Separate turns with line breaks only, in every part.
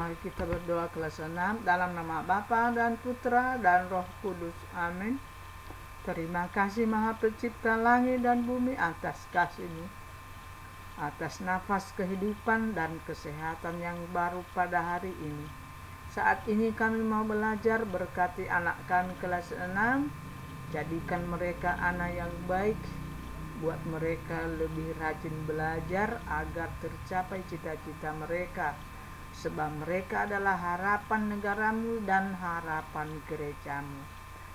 Mari kita berdoa kelas 6 dalam nama Bapa dan Putra dan Roh Kudus. Amin. Terima kasih Maha Pencipta langit dan bumi atas kasih-Mu, atas nafas kehidupan dan kesehatan yang baru pada hari ini. Saat ini kami mau belajar, berkati anak kami kelas 6, jadikan mereka anak yang baik, buat mereka lebih rajin belajar agar tercapai cita-cita mereka, sebab mereka adalah harapan negara-Mu dan harapan gereja-Mu.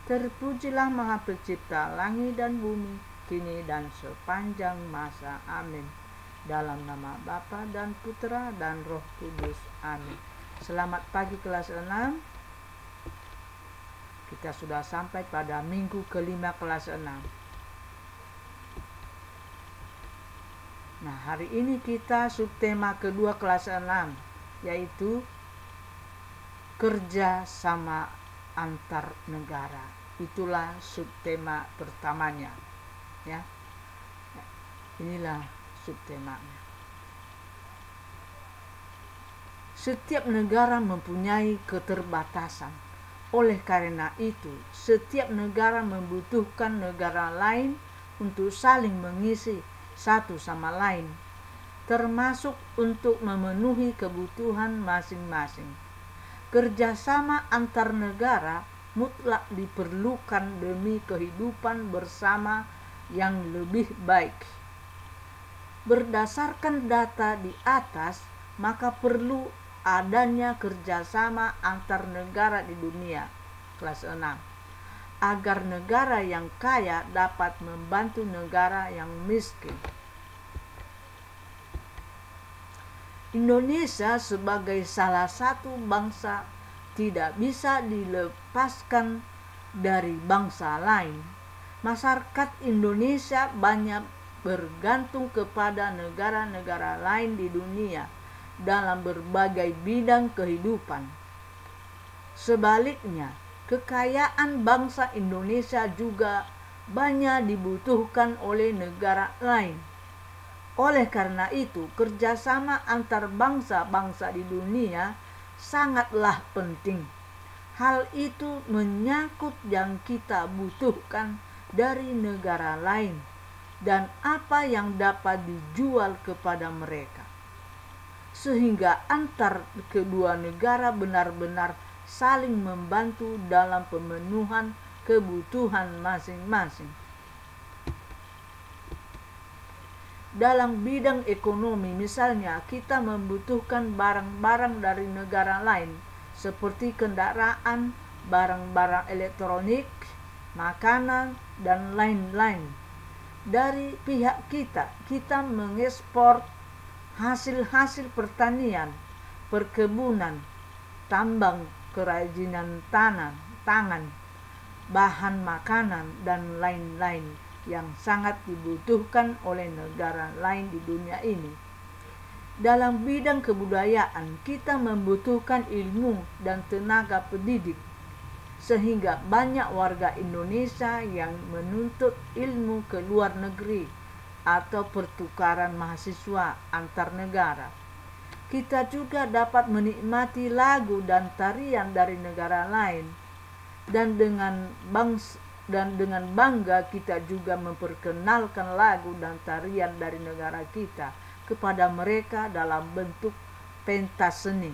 Terpujilah Maha Pencipta langit dan bumi, kini dan sepanjang masa. Amin. Dalam nama Bapa dan Putra dan Roh Kudus. Amin. Selamat pagi kelas 6. Kita sudah sampai pada minggu kelima kelas 6. Nah, hari ini kita subtema kedua kelas 6, yaitu kerja sama antar negara. Itulah subtema pertamanya, ya. Inilah subtemanya. Setiap negara mempunyai keterbatasan. Oleh karena itu, setiap negara membutuhkan negara lain untuk saling mengisi satu sama lain, termasuk untuk memenuhi kebutuhan masing-masing. Kerjasama antar negara mutlak diperlukan demi kehidupan bersama yang lebih baik. Berdasarkan data di atas, maka perlu adanya kerjasama antar negara di dunia, kelas 6, agar negara yang kaya dapat membantu negara yang miskin. Indonesia sebagai salah satu bangsa tidak bisa dilepaskan dari bangsa lain. Masyarakat Indonesia banyak bergantung kepada negara-negara lain di dunia dalam berbagai bidang kehidupan. Sebaliknya, kekayaan bangsa Indonesia juga banyak dibutuhkan oleh negara lain. Oleh karena itu, kerjasama antar bangsa-bangsa di dunia sangatlah penting. Hal itu menyangkut yang kita butuhkan dari negara lain dan apa yang dapat dijual kepada mereka, sehingga antar kedua negara benar-benar saling membantu dalam pemenuhan kebutuhan masing-masing. Dalam bidang ekonomi, misalnya, kita membutuhkan barang-barang dari negara lain seperti kendaraan, barang-barang elektronik, makanan, dan lain-lain. Dari pihak kita mengekspor hasil-hasil pertanian, perkebunan, tambang, kerajinan tangan, bahan makanan, dan lain-lain yang sangat dibutuhkan oleh negara lain di dunia ini. Dalam bidang kebudayaan, kita membutuhkan ilmu dan tenaga pendidik, sehingga banyak warga Indonesia yang menuntut ilmu ke luar negeri atau pertukaran mahasiswa antar negara. Kita juga dapat menikmati lagu dan tarian dari negara lain, dan dengan bangga kita juga memperkenalkan lagu dan tarian dari negara kita kepada mereka dalam bentuk pentas seni.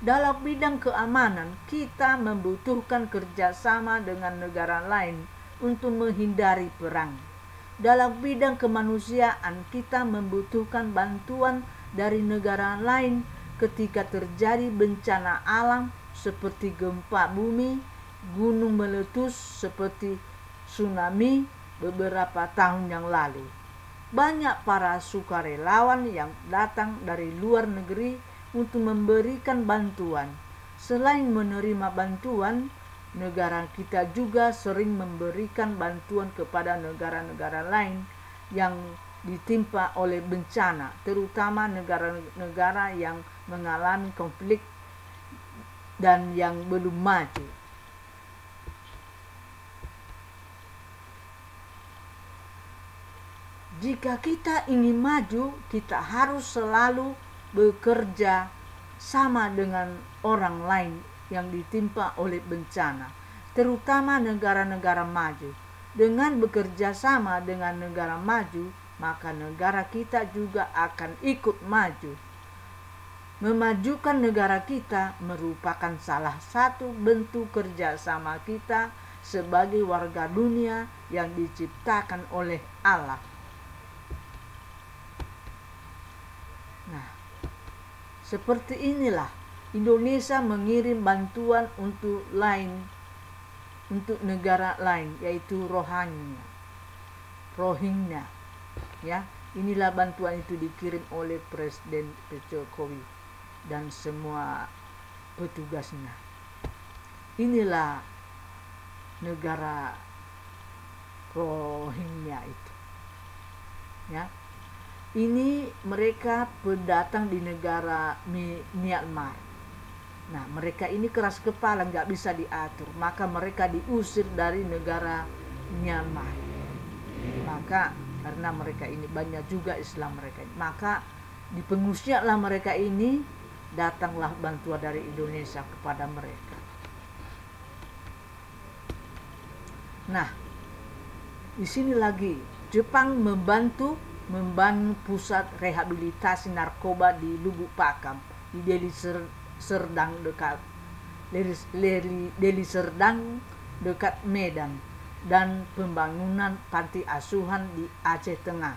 Dalam bidang keamanan, kita membutuhkan kerjasama dengan negara lain untuk menghindari perang. Dalam bidang kemanusiaan, kita membutuhkan bantuan dari negara lain ketika terjadi bencana alam seperti gempa bumi, gunung meletus seperti tsunami beberapa tahun yang lalu. Banyak para sukarelawan yang datang dari luar negeri untuk memberikan bantuan. Selain menerima bantuan, negara kita juga sering memberikan bantuan kepada negara-negara lain yang ditimpa oleh bencana, terutama negara-negara yang mengalami konflik dan yang belum maju. Jika kita ingin maju, kita harus selalu bekerja sama dengan orang lain yang ditimpa oleh bencana, terutama negara-negara maju. Dengan bekerja sama dengan negara maju, maka negara kita juga akan ikut maju. Memajukan negara kita merupakan salah satu bentuk kerjasama kita sebagai warga dunia yang diciptakan oleh Allah. Nah, seperti inilah Indonesia mengirim bantuan untuk negara lain, yaitu Rohingya. Ya, inilah bantuan itu dikirim oleh Presiden Jokowi dan semua petugasnya. Inilah negara Rohingya itu. Ya. Ini mereka pendatang di negara Myanmar. Nah, mereka ini keras kepala, nggak bisa diatur, maka mereka diusir dari negara Myanmar. Maka karena mereka ini banyak juga Islam mereka ini, maka di pengungsianlah mereka ini, datanglah bantuan dari Indonesia kepada mereka. Nah, di sini lagi Jepang membangun pusat rehabilitasi narkoba di Lubuk Pakam, di Deli Serdang dekat Medan, dan pembangunan panti asuhan di Aceh Tengah.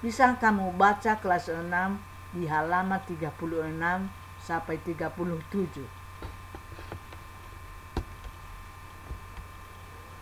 Bisa kamu baca kelas 6 di halaman 36 sampai 37.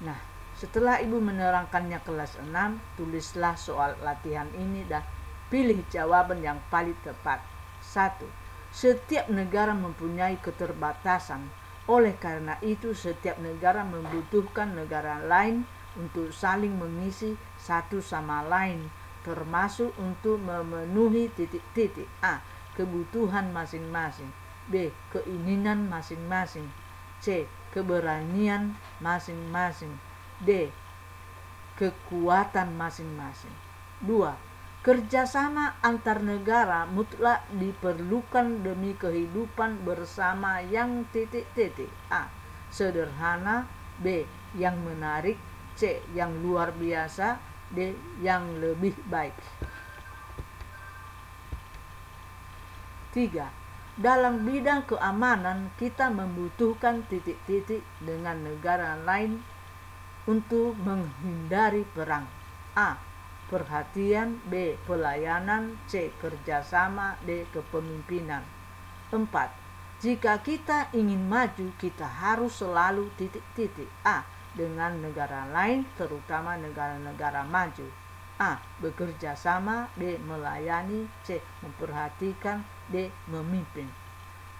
Nah, setelah ibu menerangkannya kelas 6, tulislah soal latihan ini dan pilih jawaban yang paling tepat. 1. Setiap negara mempunyai keterbatasan. Oleh karena itu, setiap negara membutuhkan negara lain untuk saling mengisi satu sama lain, termasuk untuk memenuhi titik-titik. A. Kebutuhan masing-masing. B. Keinginan masing-masing. C. Keberanian masing-masing. D. Kekuatan masing-masing. 2. Kerjasama antar negara mutlak diperlukan demi kehidupan bersama yang titik-titik. A. Sederhana. B. Yang menarik. C. Yang luar biasa. D. Yang lebih baik. 3. Dalam bidang keamanan, kita membutuhkan titik-titik dengan negara lain untuk menghindari perang. A. Perhatian. B. Pelayanan. C. Kerjasama. D. Kepemimpinan. 4. Jika kita ingin maju, kita harus selalu titik-titik. A. Dengan negara lain, terutama negara-negara maju. A. Bekerja sama. B. Melayani. C. Memperhatikan. D. Memimpin.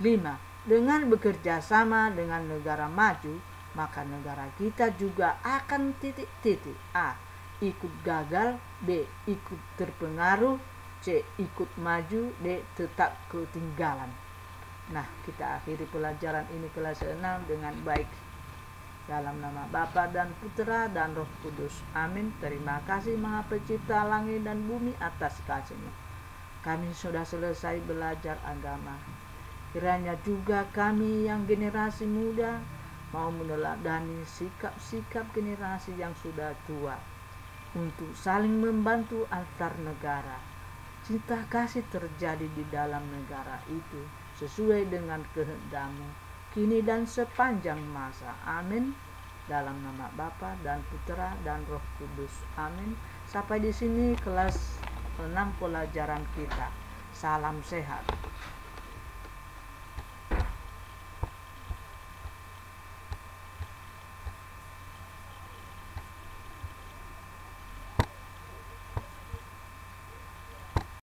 5. Dengan bekerja sama dengan negara maju, maka negara kita juga akan titik-titik. A. Ikut gagal. B. Ikut terpengaruh. C. Ikut maju. D. Tetap ketinggalan. Nah, kita akhiri pelajaran ini kelas 6 dengan baik. Dalam nama Bapa dan Putra dan Roh Kudus. Amin. Terima kasih Maha Pencipta langit dan bumi atas kasih-Mu. Kami sudah selesai belajar agama. Kiranya juga kami yang generasi muda mau meneladani sikap-sikap generasi yang sudah tua untuk saling membantu antar negara. Cinta kasih terjadi di dalam negara itu sesuai dengan kehendak-Mu kini dan sepanjang masa. Amin. Dalam nama Bapa dan Putra dan Roh Kudus. Amin. Sampai di sini kelas 6 pelajaran kita. Salam sehat.